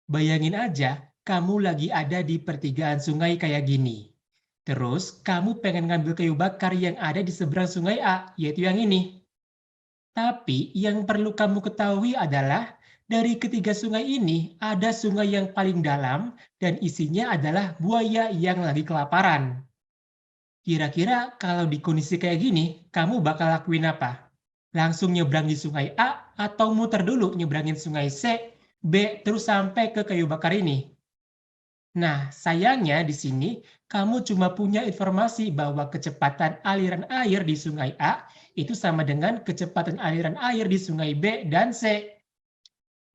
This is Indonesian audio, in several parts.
Bayangin aja, kamu lagi ada di pertigaan sungai kayak gini. Terus, kamu pengen ngambil kayu bakar yang ada di seberang sungai A, yaitu yang ini. Tapi, yang perlu kamu ketahui adalah, dari ketiga sungai ini, ada sungai yang paling dalam dan isinya adalah buaya yang lagi kelaparan. Kira-kira kalau di kondisi kayak gini, kamu bakal lakuin apa? Langsung nyebrang di sungai A atau muter dulu nyebrangin sungai C, B, terus sampai ke kayu bakar ini? Nah, sayangnya di sini kamu cuma punya informasi bahwa kecepatan aliran air di sungai A itu sama dengan kecepatan aliran air di sungai B dan C.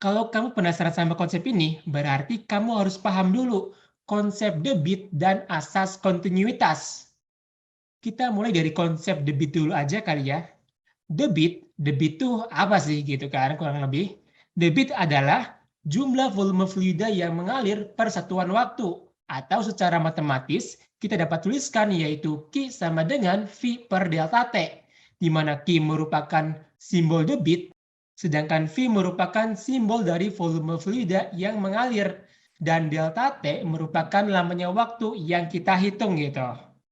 Kalau kamu penasaran sama konsep ini, berarti kamu harus paham dulu konsep debit dan asas kontinuitas. Kita mulai dari konsep debit dulu aja kali ya. Debit tuh apa sih gitu kan kurang lebih. Debit adalah jumlah volume fluida yang mengalir per satuan waktu. Atau secara matematis kita dapat tuliskan yaitu Q sama dengan V per delta T. Di mana Q merupakan simbol debit, sedangkan V merupakan simbol dari volume fluida yang mengalir. Dan delta T merupakan lamanya waktu yang kita hitung gitu.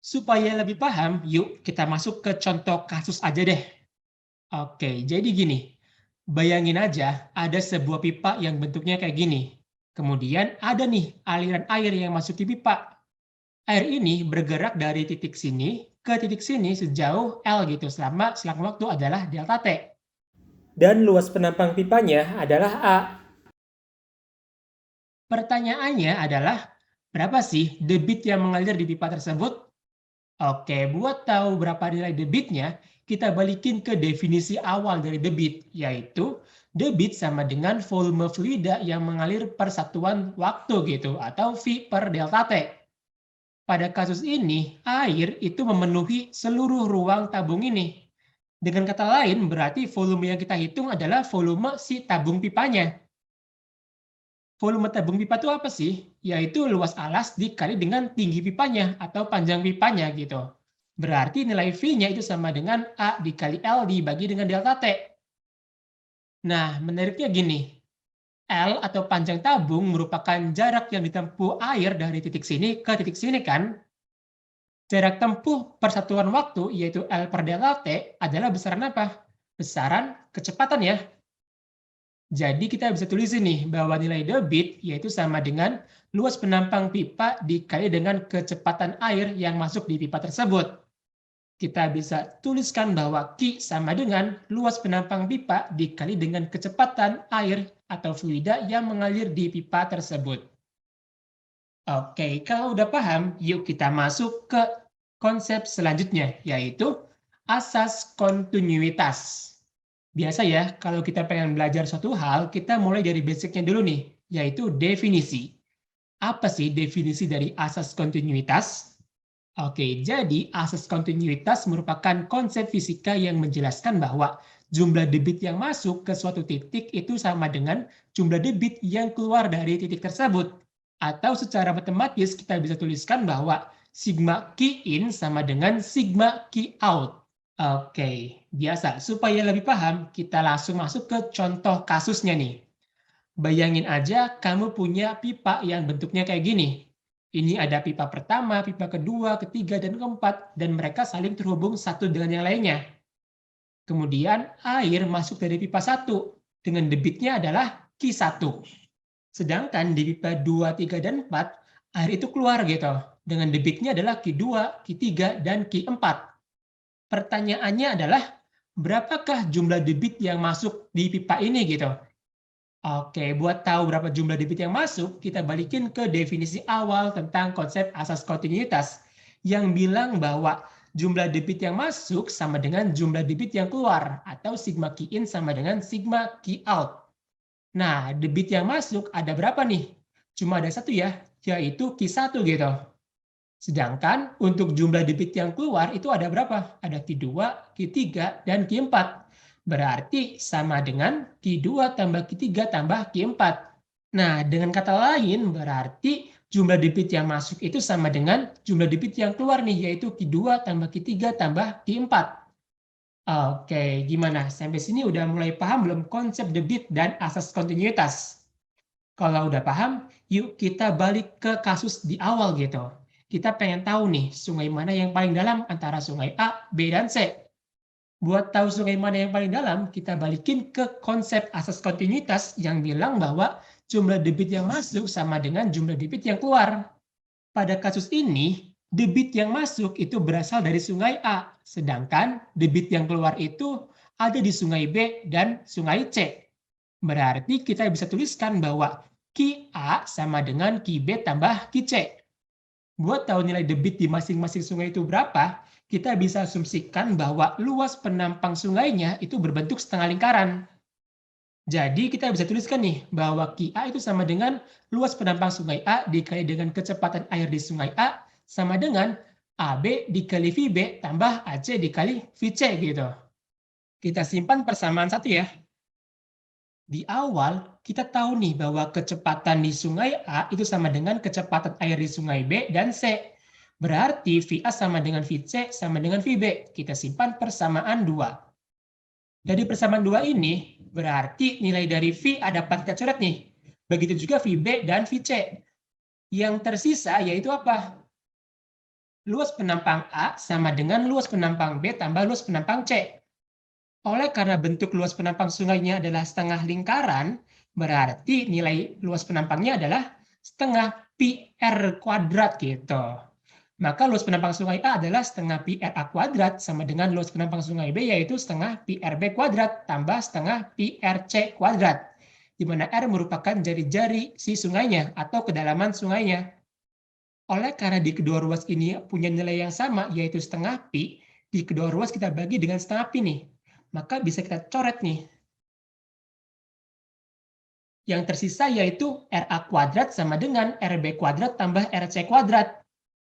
Supaya lebih paham, yuk kita masuk ke contoh kasus aja deh. Oke, jadi gini. Bayangin aja ada sebuah pipa yang bentuknya kayak gini. Kemudian ada nih aliran air yang masuk di pipa. Air ini bergerak dari titik sini ke titik sini sejauh L gitu selama selang waktu adalah delta T. Dan luas penampang pipanya adalah A. Pertanyaannya adalah, berapa sih debit yang mengalir di pipa tersebut? Oke, buat tahu berapa nilai debitnya, kita balikin ke definisi awal dari debit, yaitu debit sama dengan volume fluida yang mengalir per satuan waktu gitu, atau V per delta T. Pada kasus ini, air itu memenuhi seluruh ruang tabung ini. Dengan kata lain, berarti volume yang kita hitung adalah volume si tabung pipanya. Volume tabung pipa itu apa sih? Yaitu luas alas dikali dengan tinggi pipanya atau panjang pipanya gitu. Berarti nilai V-nya itu sama dengan A dikali L dibagi dengan delta T. Nah, menariknya gini. L atau panjang tabung merupakan jarak yang ditempuh air dari titik sini ke titik sini kan? Jarak tempuh per satuan waktu yaitu L per delta T adalah besaran apa? Besaran kecepatan ya. Jadi kita bisa tulis ini bahwa nilai debit yaitu sama dengan luas penampang pipa dikali dengan kecepatan air yang masuk di pipa tersebut. Kita bisa tuliskan bahwa Q sama dengan luas penampang pipa dikali dengan kecepatan air atau fluida yang mengalir di pipa tersebut. Oke, kalau udah paham, yuk kita masuk ke konsep selanjutnya, yaitu asas kontinuitas. Biasa ya, kalau kita pengen belajar suatu hal, kita mulai dari basicnya dulu nih, yaitu definisi. Apa sih definisi dari asas kontinuitas? Oke, jadi asas kontinuitas merupakan konsep fisika yang menjelaskan bahwa jumlah debit yang masuk ke suatu titik itu sama dengan jumlah debit yang keluar dari titik tersebut. Atau secara matematis kita bisa tuliskan bahwa sigma Q in sama dengan sigma Q out. Oke, biasa. Supaya lebih paham, kita langsung masuk ke contoh kasusnya nih. Bayangin aja kamu punya pipa yang bentuknya kayak gini. Ini ada pipa pertama, pipa kedua, ketiga, dan keempat, dan mereka saling terhubung satu dengan yang lainnya. Kemudian air masuk dari pipa 1 dengan debitnya adalah Q1. Sedangkan di pipa 2, 3, dan 4, air itu keluar gitu. Dengan debitnya adalah Q2, Q3, dan Q4. Pertanyaannya adalah, berapakah jumlah debit yang masuk di pipa ini gitu? Oke, buat tahu berapa jumlah debit yang masuk, kita balikin ke definisi awal tentang konsep asas kontinuitas yang bilang bahwa jumlah debit yang masuk sama dengan jumlah debit yang keluar atau sigma Q in sama dengan sigma Q out. Nah, debit yang masuk ada berapa nih? Cuma ada satu ya, yaitu Q1 gitu. Sedangkan untuk jumlah debit yang keluar itu ada berapa? Ada Q2, Q3, dan Q4. Berarti sama dengan Q2 tambah Q3 tambah Q4. Nah, dengan kata lain berarti jumlah debit yang masuk itu sama dengan jumlah debit yang keluar nih, yaitu Q2 tambah Q3 tambah Q4. Oke, gimana? Sampai sini udah mulai paham belum konsep debit dan asas kontinuitas? Kalau udah paham, yuk kita balik ke kasus di awal gitu. Kita pengen tahu nih, sungai mana yang paling dalam antara sungai A, B, dan C. Buat tahu sungai mana yang paling dalam, kita balikin ke konsep asas kontinuitas yang bilang bahwa jumlah debit yang masuk sama dengan jumlah debit yang keluar. Pada kasus ini, debit yang masuk itu berasal dari sungai A, sedangkan debit yang keluar itu ada di sungai B dan sungai C. Berarti kita bisa tuliskan bahwa QA sama dengan QB tambah QC. Buat tahu nilai debit di masing-masing sungai itu berapa, kita bisa asumsikan bahwa luas penampang sungainya itu berbentuk setengah lingkaran. Jadi kita bisa tuliskan nih bahwa QA itu sama dengan luas penampang sungai A dikali dengan kecepatan air di sungai A sama dengan AB dikali VB tambah AC dikali VC gitu. Kita simpan persamaan satu ya. Di awal, kita tahu nih bahwa kecepatan di sungai A itu sama dengan kecepatan air di sungai B dan C. Berarti VA sama dengan VC sama dengan VB. Kita simpan persamaan 2. Dari persamaan 2 ini, berarti nilai dari VA dapat kita coret nih. Begitu juga VB dan VC. Yang tersisa yaitu apa? Luas penampang A sama dengan luas penampang B tambah luas penampang C. Oleh karena bentuk luas penampang sungainya adalah setengah lingkaran, berarti nilai luas penampangnya adalah setengah pi R kuadrat gitu. Maka luas penampang sungai A adalah setengah pi RA kuadrat sama dengan luas penampang sungai B yaitu setengah pi RB kuadrat tambah setengah pi RC kuadrat, di mana R merupakan jari-jari si sungainya atau kedalaman sungainya. Oleh karena di kedua ruas ini punya nilai yang sama yaitu setengah pi, di kedua ruas kita bagi dengan setengah pi nih. Maka bisa kita coret nih. Yang tersisa yaitu RA kuadrat sama dengan RB kuadrat tambah RC kuadrat.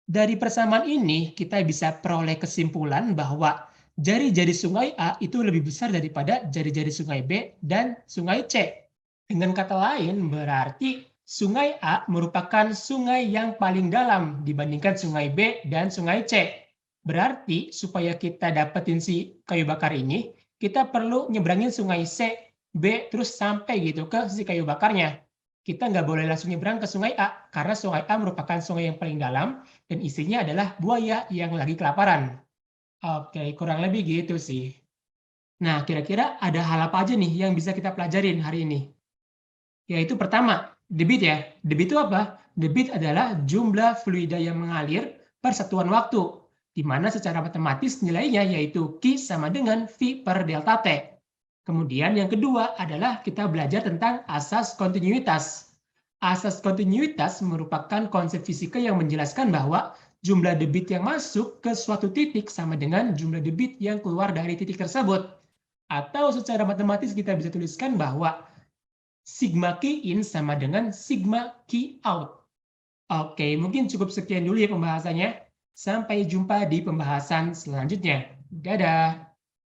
Dari persamaan ini, kita bisa peroleh kesimpulan bahwa jari-jari sungai A itu lebih besar daripada jari-jari sungai B dan sungai C. Dengan kata lain, berarti sungai A merupakan sungai yang paling dalam dibandingkan sungai B dan sungai C. Berarti, supaya kita dapetin si kayu bakar ini, kita perlu nyebrangin sungai C, B, terus sampai gitu ke si kayu bakarnya. Kita nggak boleh langsung nyebrang ke sungai A, karena sungai A merupakan sungai yang paling dalam, dan isinya adalah buaya yang lagi kelaparan. Oke, kurang lebih gitu sih. Nah, kira-kira ada hal apa aja nih yang bisa kita pelajarin hari ini? Yaitu pertama, debit ya. Debit itu apa? Debit adalah jumlah fluida yang mengalir per satuan waktu, di mana secara matematis nilainya yaitu Q sama dengan V per delta T. Kemudian yang kedua adalah kita belajar tentang asas kontinuitas. Asas kontinuitas merupakan konsep fisika yang menjelaskan bahwa jumlah debit yang masuk ke suatu titik sama dengan jumlah debit yang keluar dari titik tersebut. Atau secara matematis kita bisa tuliskan bahwa sigma Q in sama dengan sigma Q out. Oke, mungkin cukup sekian dulu ya pembahasannya. Sampai jumpa di pembahasan selanjutnya. Dadah!